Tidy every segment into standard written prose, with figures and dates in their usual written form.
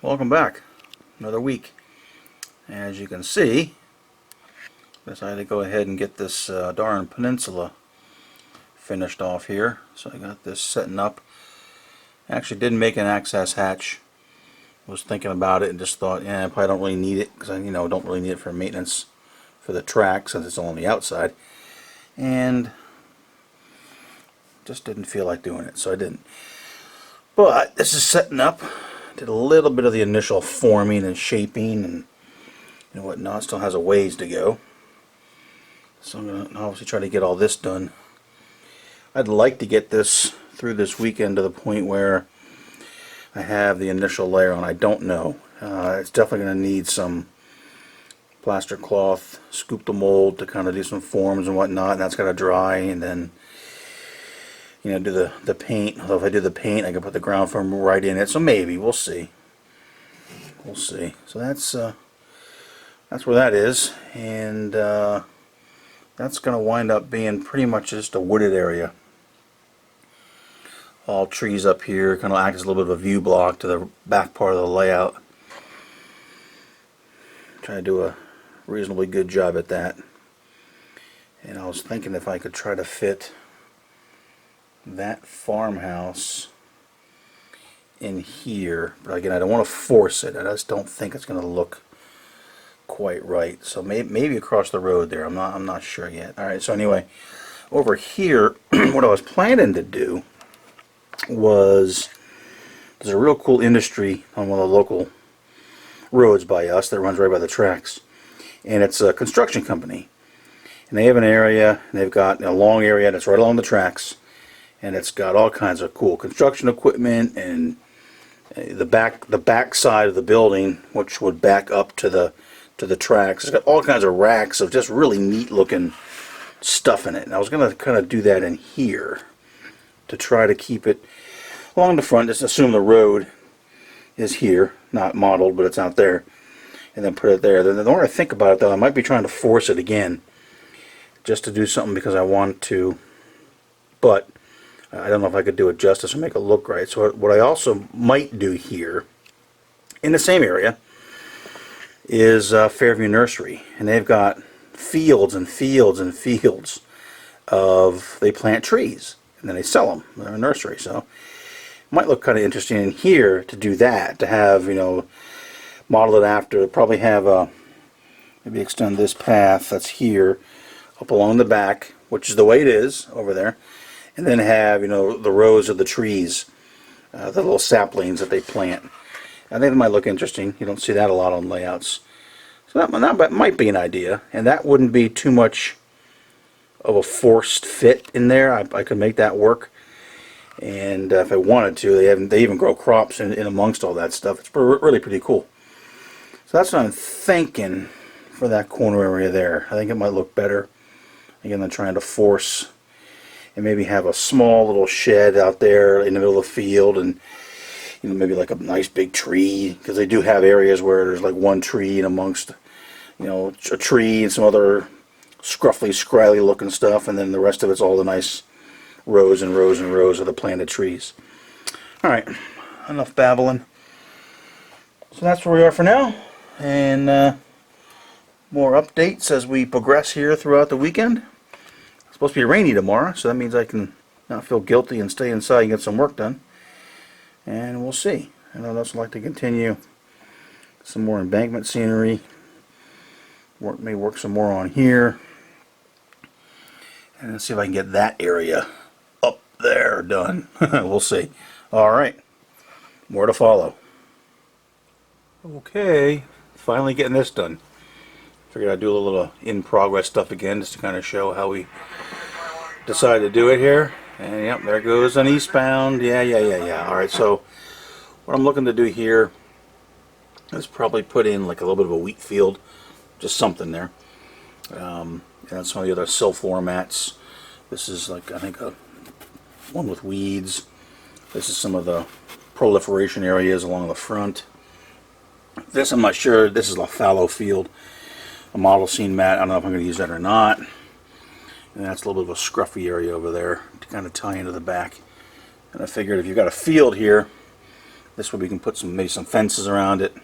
welcome back. Another week. As you can see, I decided to go ahead and get this darn Peninsula finished off here. So I got this setting up. Actually didn't make an access hatch. Was thinking about it and just thought, yeah, I probably don't really need it because I don't really need it for maintenance for the track since it's all on the outside. And just didn't feel like doing it, so I didn't. But this is setting up. Did a little bit of the initial forming and shaping and whatnot. Still has a ways to go. So I'm going to obviously try to get all this done. I'd like to get this through this weekend to the point where I have the initial layer on. I don't know. It's definitely going to need some plaster cloth, scoop the mold to kind of do some forms and whatnot, and that's got to dry, and then do the paint. Although if I do the paint, I can put the ground foam right in it. So maybe we'll see. We'll see. So that's where that is, and that's going to wind up being pretty much just a wooded area. All trees up here, kind of act as a little bit of a view block to the back part of the layout. Try to do a reasonably good job at that. And I was thinking if I could try to fit that farmhouse in here, but again, I don't want to force it. I just don't think it's going to look quite right. So maybe across the road there. I'm not sure yet. All right. So anyway, over here, what I was planning to do was, there's a real cool industry on one of the local roads by us that runs right by the tracks, and it's a construction company, and they have an area, and they've got a long area that's right along the tracks, and it's got all kinds of cool construction equipment, and the back side of the building, which would back up to the tracks, it's got all kinds of racks of just really neat looking stuff in it. And I was going to kind of do that in here to try to keep it along the front. Just assume the road is here, not modeled, but it's out there, and then put it there. Then the more I think about it, though, I might be trying to force it again just to do something because I want to, but I don't know if I could do it justice or make it look right. So what I also might do here in the same area is Fairview Nursery, and they've got fields and fields and fields of, they plant trees and then they sell them. They're a nursery, so it might look kind of interesting in here to do that, to have, model it after, probably have a, maybe extend this path that's here up along the back, which is the way it is over there, and then have, the rows of the trees, the little saplings that they plant. I think that might look interesting. You don't see that a lot on layouts. So that might be an idea, and that wouldn't be too much of a forced fit in there. I could make that work, and if I wanted to, they even grow crops in amongst all that stuff. It's really pretty cool. So that's what I'm thinking for that corner area there. I think it might look better. Again, I'm trying to force and maybe have a small little shed out there in the middle of the field, and maybe like a nice big tree, because they do have areas where there's like one tree and amongst a tree and some other scruffy, scryly looking stuff, and then the rest of it's all the nice rows and rows and rows of the planted trees. Alright, enough babbling. So that's where we are for now, and more updates as we progress here throughout the weekend. It's supposed to be rainy tomorrow, so that means I can not feel guilty and stay inside and get some work done. And we'll see. And I'd also like to continue some more embankment scenery. May work some more on here. And let's see if I can get that area up there done. We'll see. Alright. More to follow. Okay. Finally getting this done. Figured I'd do a little in-progress stuff again just to kind of show how we decided to do it here. And yep, there goes an eastbound. Yeah. Alright, so what I'm looking to do here is probably put in like a little bit of a wheat field. Just something there. And some of the other Silflor mats. This is like, I think, one with weeds. This is some of the proliferation areas along the front. This, I'm not sure. This is a fallow field. A model scene mat. I don't know if I'm going to use that or not. And that's a little bit of a scruffy area over there to kind of tie into the back. And I figured if you've got a field here, This way we can put maybe some fences around it.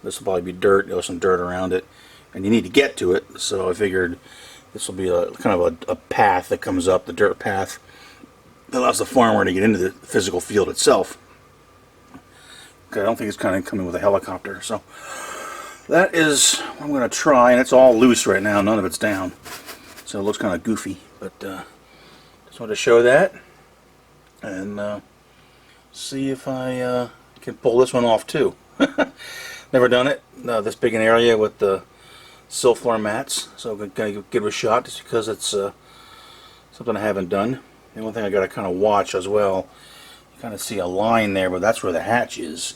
This will probably be dirt, some dirt around it, and you need to get to it. So I figured this will be a kind of a path that comes up, the dirt path that allows the farmer to get into the physical field itself. Okay, I don't think it's kind of coming with a helicopter, so that is what I'm going to try, and it's all loose right now, none of it's down, so it looks kind of goofy, but just wanted to show that, and see if I can pull this one off too. Never done it, this big an area with the Silflor mats, so I'm going to give it a shot just because it's something I haven't done. The one thing I got to kind of watch as well, you kind of see a line there, but that's where the hatch is.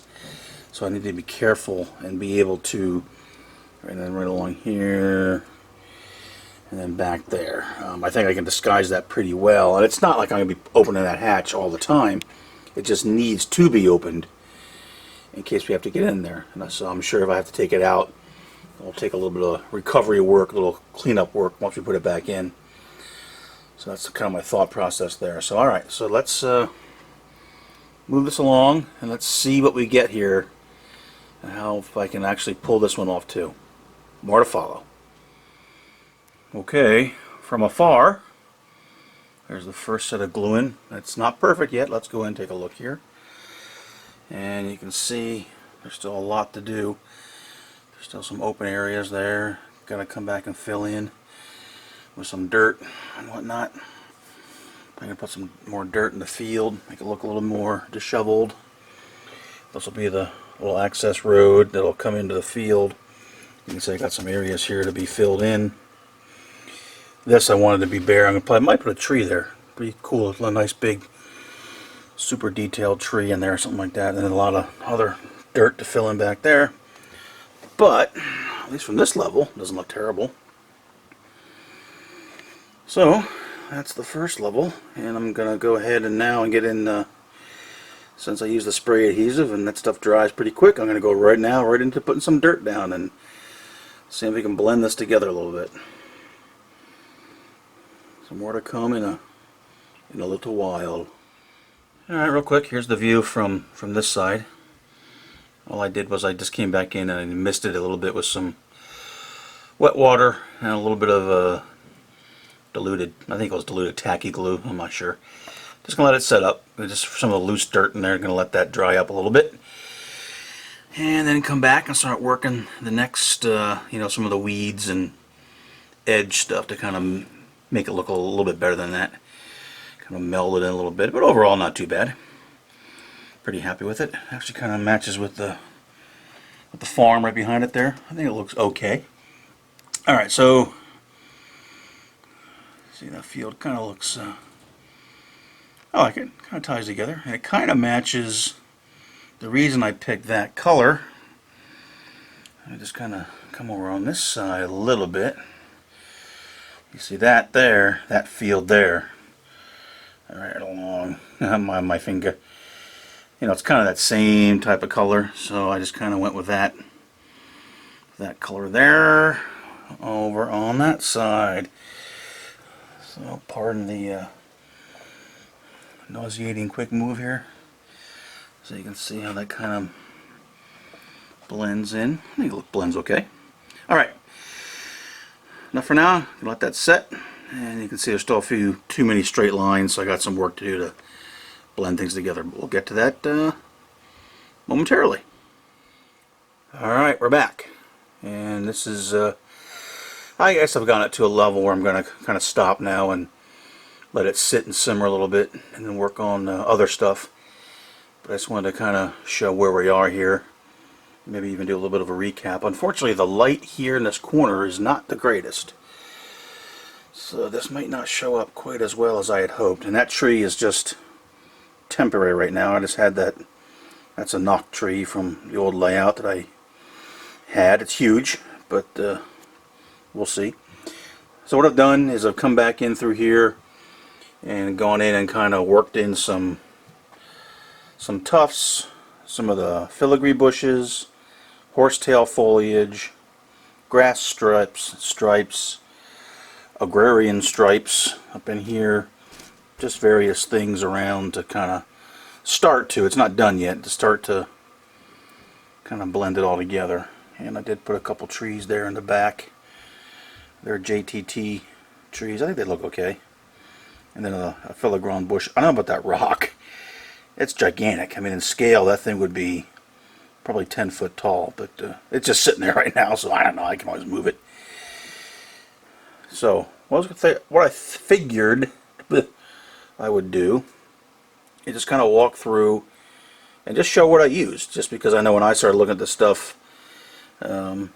So I need to be careful and be able to, and then right along here, and then back there. I think I can disguise that pretty well. And it's not like I'm going to be opening that hatch all the time. It just needs to be opened in case we have to get in there. And so I'm sure if I have to take it out, it'll take a little bit of recovery work, a little cleanup work once we put it back in. So that's kind of my thought process there. So alright, so let's move this along and let's see what we get here and how if I can actually pull this one off too. More to follow. Okay, from afar, there's the first set of gluing. It's not perfect yet. Let's go in and take a look here. And you can see there's still a lot to do. There's still some open areas there. Gotta come back and fill in with some dirt and whatnot. I'm going to put some more dirt in the field, make it look a little more disheveled. This will be the little access road that'll come into the field. You can see I got some areas here to be filled in. This I wanted to be bare. I might put a tree there. Pretty cool. A nice big, super detailed tree in there, something like that. And then a lot of other dirt to fill in back there. But at least from this level, it doesn't look terrible. So that's the first level, and I'm gonna go ahead and now and get in. Since I use the spray adhesive and that stuff dries pretty quick, I'm gonna go right into putting some dirt down and see if we can blend this together a little bit. Some more to come in a little while. All right, real quick. Here's the view from this side. All I did was I just came back in and I misted it a little bit with some wet water and a little bit of diluted, I think it was diluted tacky glue, I'm not sure. Just gonna let it set up. Just some of the loose dirt in there, gonna let that dry up a little bit. And then come back and start working the next, some of the weeds and edge stuff to kind of make it look a little bit better than that. Kind of meld it in a little bit, but overall not too bad. Pretty happy with it. Actually kind of matches with the farm right behind it there. I think it looks okay. Alright, so see, that field kind of looks, I like it. Kind of ties together. And it kind of matches the reason I picked that color. I just kind of come over on this side a little bit. You see that there, that field there. Right along my finger. It's kind of that same type of color. So I just kind of went with that color there over on that side. So pardon the nauseating quick move here. So you can see how that kind of blends in. I think it blends okay. Alright. Enough for now. I'm gonna let that set. And you can see there's still too many straight lines, so I got some work to do to blend things together. But we'll get to that momentarily. Alright, we're back. And this is I guess I've gotten it to a level where I'm going to kind of stop now and let it sit and simmer a little bit and then work on other stuff. But I just wanted to kind of show where we are here. Maybe even do a little bit of a recap. Unfortunately, the light here in this corner is not the greatest. So this might not show up quite as well as I had hoped. And that tree is just temporary right now. I just had that. That's a knock tree from the old layout that I had. It's huge, but we'll see. So what I've done is I've come back in through here and gone in and kind of worked in some tufts, some of the filigree bushes, horsetail foliage, grass stripes, agrarian stripes up in here, just various things around to kind of start to, it's not done yet, to start to kind of blend it all together. And I did put a couple trees there in the back. They're JTT trees. I think they look okay. And then a filigrane bush. I don't know about that rock. It's gigantic. I mean, in scale, that thing would be probably 10 foot tall. But it's just sitting there right now, so I don't know. I can always move it. So, what I figured I would do is just kind of walk through and just show what I used. Just because I know when I started looking at this stuff,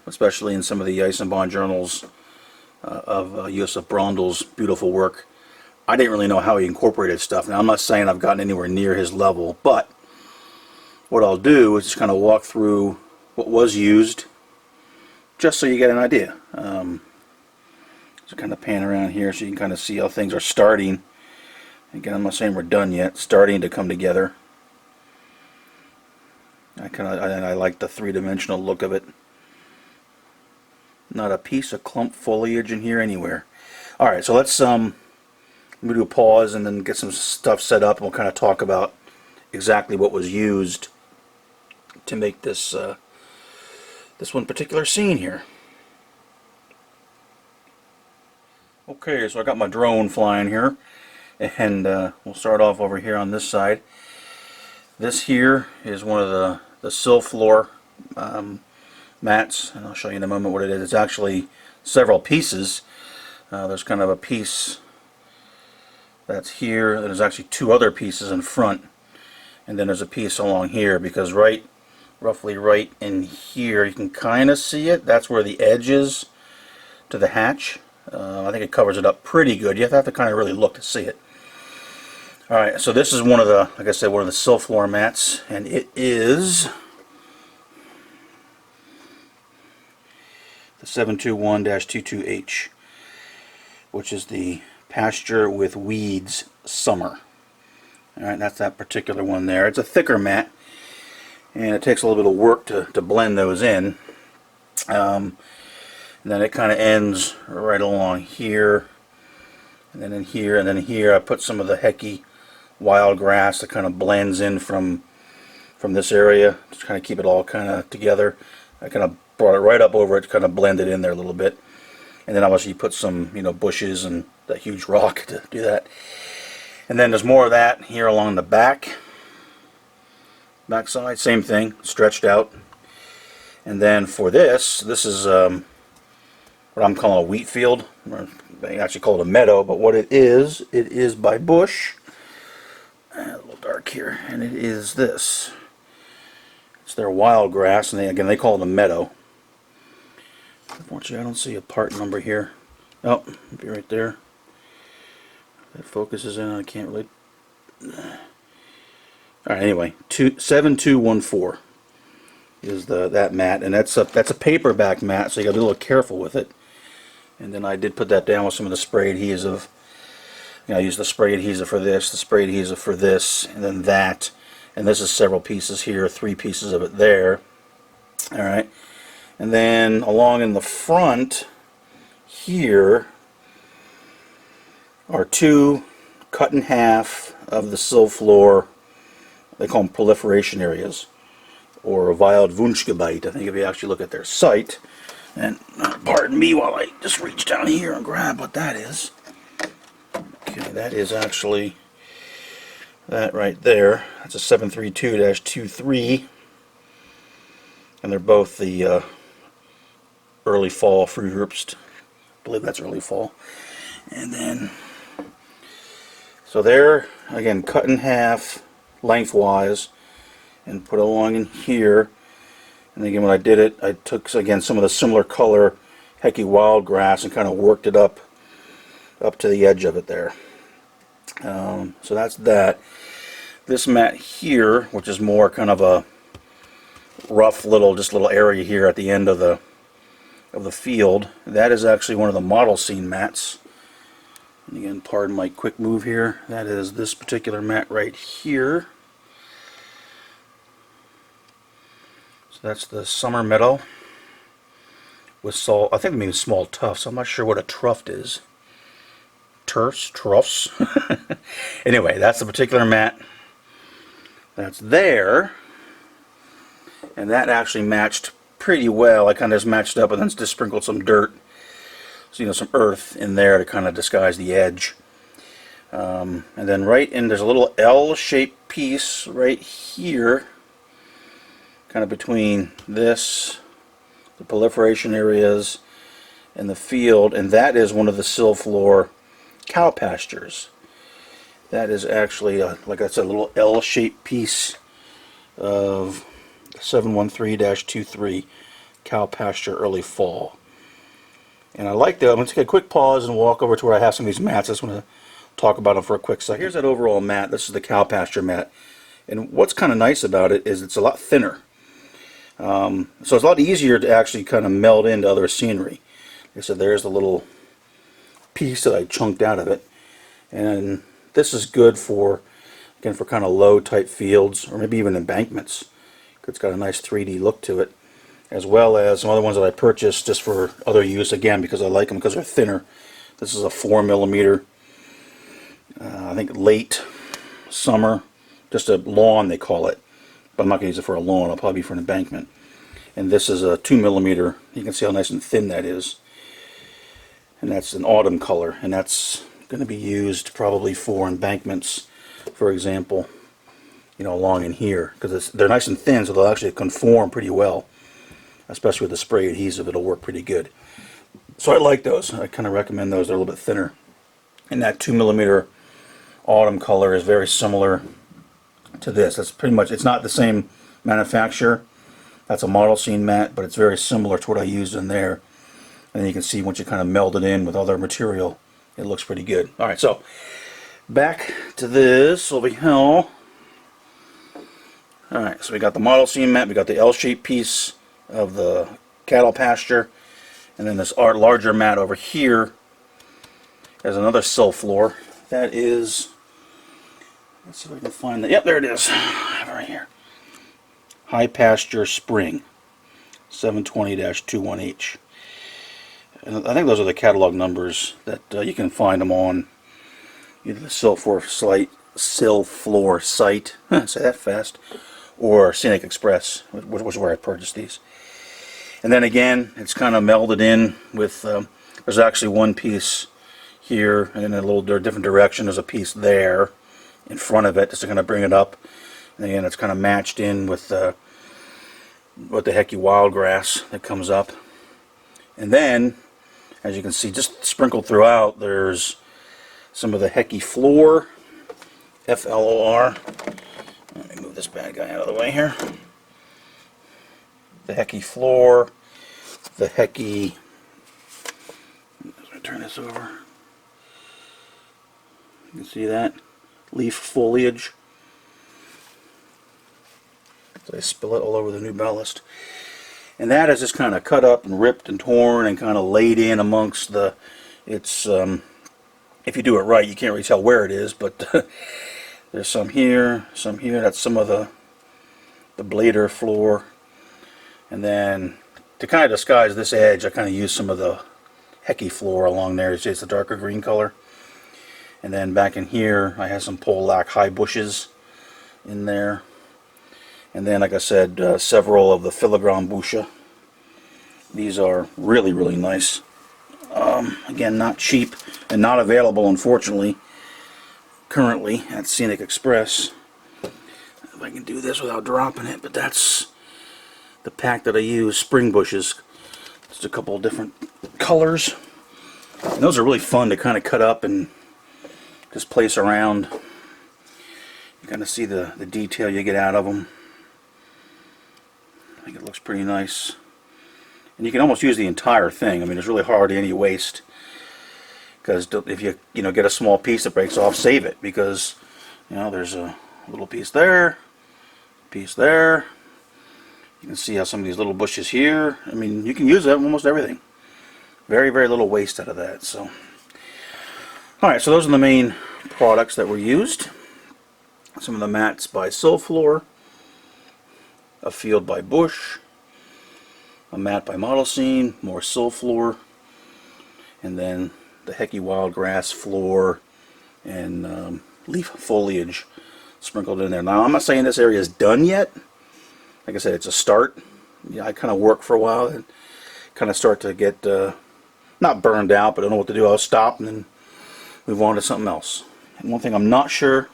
especially in some of the Eisenbahn journals of Josef Brondel's beautiful work, I didn't really know how he incorporated stuff. Now, I'm not saying I've gotten anywhere near his level, but what I'll do is just kind of walk through what was used, just so you get an idea. Just kind of pan around here so you can kind of see how things are starting. Again, I'm not saying we're done yet. Starting to come together. I like the three-dimensional look of it. Not a piece of clump foliage in here anywhere. All right, so let's we do a pause and then get some stuff set up, and we'll kind of talk about exactly what was used to make this this one particular scene here. Okay, so I got my drone flying here, and we'll start off over here on this side. This here is one of the Silflor mats, and I'll show you in a moment what it is. It's actually several pieces. There's kind of a piece that's here. There's actually two other pieces in front, and then there's a piece along here, because roughly right in here, you can kind of see it. That's where the edge is to the hatch. I think it covers it up pretty good. You have to kind of really look to see it. Alright, so this is one of the, like I said, one of the Silflor mats, and it is the 721-22H, which is the Pasture with Weeds Summer. Alright, that's that particular one there. It's a thicker mat, and it takes a little bit of work to blend those in. And then it kind of ends right along here, and then in here, and then here. I put some of the Heki wild grass that kind of blends in from this area, just kind of keep it all kind of together. I kind of brought it right up over it to kind of blend it in there a little bit. And then obviously you put some, bushes and that huge rock to do that. And then there's more of that here along the back side, same thing, stretched out. And then for this is what I'm calling a wheat field. They actually call it a meadow, but what it is by Busch. A little dark here, and it is this. It's their wild grass, and they call it a meadow. Unfortunately, I don't see a part number here. Oh, it'll be right there. That focuses in. I can't really. All right. Anyway, 7214 is that mat, and that's a paperback mat, so you got to be a little careful with it. And then I did put that down with some of the spray adhesive. I used the spray adhesive for this, the spray adhesive for this, and then that. And this is several pieces here, 3 pieces of it there. Alright. And then along in the front here are 2 cut in half of the Silflor, they call them proliferation areas, or Wild Wunschgebiet, I think, if you actually look at their site. And pardon me while I just reach down here and grab what that is. Okay, that is actually that right there. That's a 732-23, and they're both the early fall Frühherbst. I believe that's early fall. And then, so they're again cut in half lengthwise and put along in here. And again, when I did it, I took again some of the similar color Heki wild grass and kind of worked it up to the edge of it there. So that's that. This mat here, which is more kind of a rough little area here at the end of the field, that is actually one of the model scene mats. And again, pardon my quick move here. That is this particular mat right here. So that's the summer meadow with I think it means small tufts. I'm not sure what a tuft is. Troughs. Anyway, that's the particular mat that's there. And that actually matched pretty well. I kind of just matched up and then just sprinkled some dirt, so, you know, some earth in there to kind of disguise the edge. And then right in, there's a little L-shaped piece right here, kind of between this, the proliferation areas, and the field, and that is one of the Silflor cow pastures. That is actually, like I said, a little L-shaped piece of 713-23 cow pasture early fall. And I like that. I'm going to take a quick pause and walk over to where I have some of these mats. I just want to talk about them for a quick second. Here's that overall mat. This is the cow pasture mat. And what's kind of nice about it is it's a lot thinner. So it's a lot easier to actually kind of meld into other scenery. Like I said, there's the little piece that I chunked out of it. And this is good for, again, for kind of low type fields or maybe even embankments. It's got a nice 3D look to it, as well as some other ones that I purchased just for other use, again, because I like them because they're thinner. This is a 4mm, I think late summer, just a lawn they call it, but I'm not going to use it for a lawn. It'll probably be for an embankment. And this is a 2mm. You can see how nice and thin that is. And that's an autumn color, and that's going to be used probably for embankments, for example, you know, along in here, because they're nice and thin, so they'll actually conform pretty well, especially with the spray adhesive. It'll work pretty good. So I like those. I kind of recommend those. They're a little bit thinner, and that 2mm autumn color is very similar to this. That's pretty much, it's not the same manufacturer. That's a model scene mat, but it's very similar to what I used in there. And you can see once you kind of meld it in with other material, it looks pretty good. Alright, so back to this over here. Alright, so we got the model scene mat, we got the L-shaped piece of the cattle pasture, and then this larger mat over here is another Silflor. That is, let's see if I can find that. Yep, there it is. Right here. High Pasture Spring, 720-21H. And I think those are the catalog numbers that you can find them on either the Silflor site, say that fast, or Scenic Express, which was where I purchased these. And then again, it's kind of melded in with, there's actually one piece here, and in a little different direction, there's a piece there in front of it, just to kind of bring it up. And again, it's kind of matched in with the Heki wildgrass that comes up. And then, as you can see, just sprinkled throughout, there's some of the Heki Flor, F-L-O-R. Let me move this bad guy out of the way here. The Heki Flor, the Heki, let me turn this over. You can see that leaf foliage. So I spill it all over the new ballast. And that is just kind of cut up and ripped and torn and kind of laid in amongst the, it's, if you do it right, you can't really tell where it is, but there's some here, that's some of the blader floor. And then to kind of disguise this edge, I kind of used some of the Heki Flor along there. It's just a darker green color. And then back in here, I have some Polack high bushes in there. And then, like I said, several of the filigrane Busch. These are really, really nice. Again, not cheap and not available, unfortunately, currently at Scenic Express. If I can do this without dropping it, but that's the pack that I use, spring bushes. Just a couple of different colors. And those are really fun to kind of cut up and just place around. You kind of see the detail you get out of them. I think it looks pretty nice. And you can almost use the entire thing. I mean, there's really hardly any waste. Because if you get a small piece that breaks off, save it. Because, there's a little piece there, piece there. You can see how some of these little bushes here, I mean, you can use that almost everything. Very, very little waste out of that. So, alright, so those are the main products that were used. Some of the mats by Silflor, a field by Busch, a mat by Model Scene, more Silflor, and then the Heki Wildgrass floor and leaf foliage sprinkled in there. Now, I'm not saying this area is done yet, like I said, it's a start. Yeah, I kind of work for a while and kind of start to get not burned out, but I don't know what to do. I'll stop and then move on to something else. And one thing I'm not sure,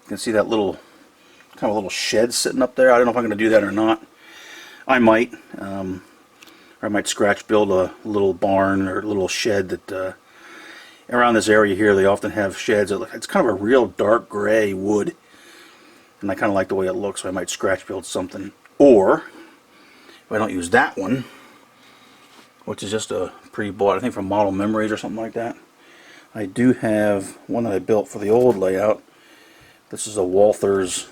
you can see that little kind of little shed sitting up there. I don't know if I'm going to do that or not. I might, or I might scratch build a little barn or a little shed that around this area here they often have sheds. It's kind of a real dark gray wood, and I kind of like the way it looks, so I might scratch build something. Or if I don't use that one, which is just a pre-bought, I think from Model Memories or something like that, I do have one that I built for the old layout. This is a Walther's,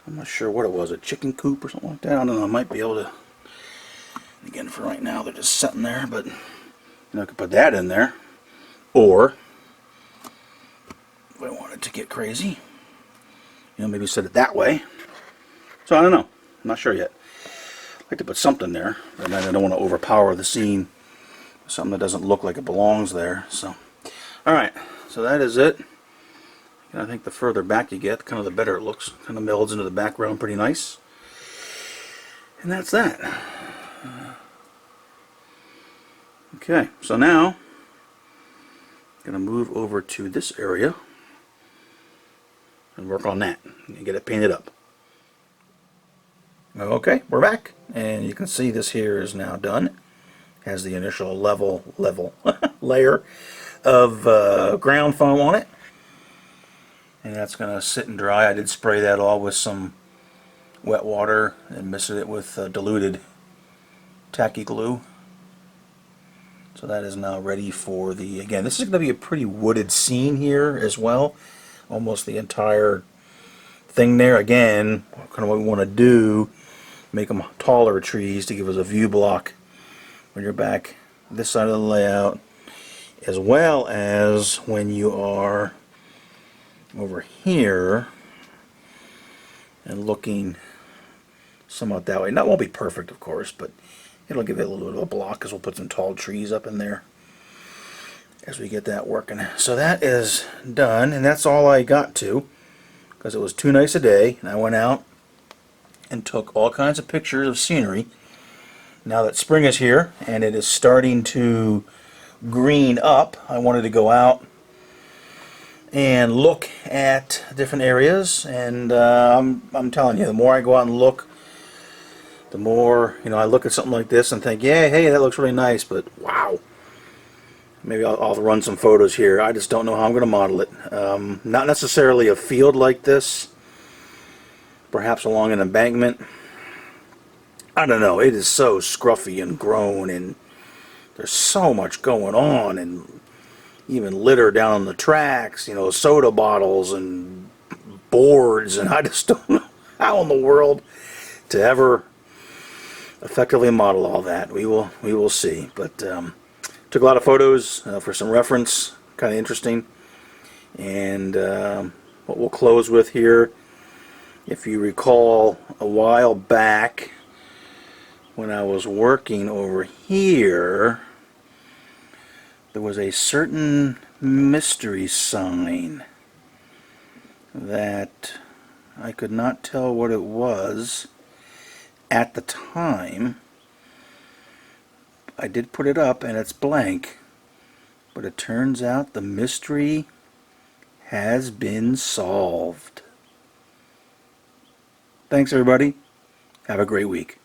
I'm not sure what it was, a chicken coop or something like that. I don't know, I might be able to, again for right now they're just sitting there, but you know, I could put that in there. Or if I wanted to get crazy, you know, maybe set it that way. So I don't know, I'm not sure yet. I'd like to put something there, but then I don't want to overpower the scene. Something that doesn't look like it belongs there. So, alright, so that is it. And I think the further back you get, kind of the better it looks. Kind of melds into the background pretty nice. And that's that. Okay, so now I'm going to move over to this area and work on that and get it painted up. Okay, we're back, and you can see this here is now done. Has the initial level layer of ground foam on it, and that's going to sit and dry. I did spray that all with some wet water and mixed it with diluted tacky glue. So that is now ready for the, again, this is going to be a pretty wooded scene here as well. Almost the entire thing there. Again, kind of what we want to do, make them taller trees to give us a view block when you're back this side of the layout, as well as when you are over here and looking somewhat that way. That won't be perfect, of course, but it'll give it a little bit of a block because we'll put some tall trees up in there as we get that working. So that is done, and that's all I got to, because it was too nice a day, and I went out and took all kinds of pictures of scenery. Now that spring is here and it is starting to green up, I wanted to go out and look at different areas, and I'm telling you, the more I go out and look, the more, you know, I look at something like this and think, yeah, hey, that looks really nice, but wow, maybe I'll run some photos here. I just don't know how I'm going to model it. Not necessarily a field like this, perhaps along an embankment. I don't know, it is so scruffy and grown, and there's so much going on, and even litter down on the tracks, you know, soda bottles and boards, and I just don't know how in the world to ever effectively model all that. We will see, but took a lot of photos for some reference, kind of interesting. And what we'll close with here, if you recall a while back when I was working over here, there was a certain mystery sign that I could not tell what it was at the time. I did put it up and it's blank, but it turns out the mystery has been solved. Thanks everybody. Have a great week.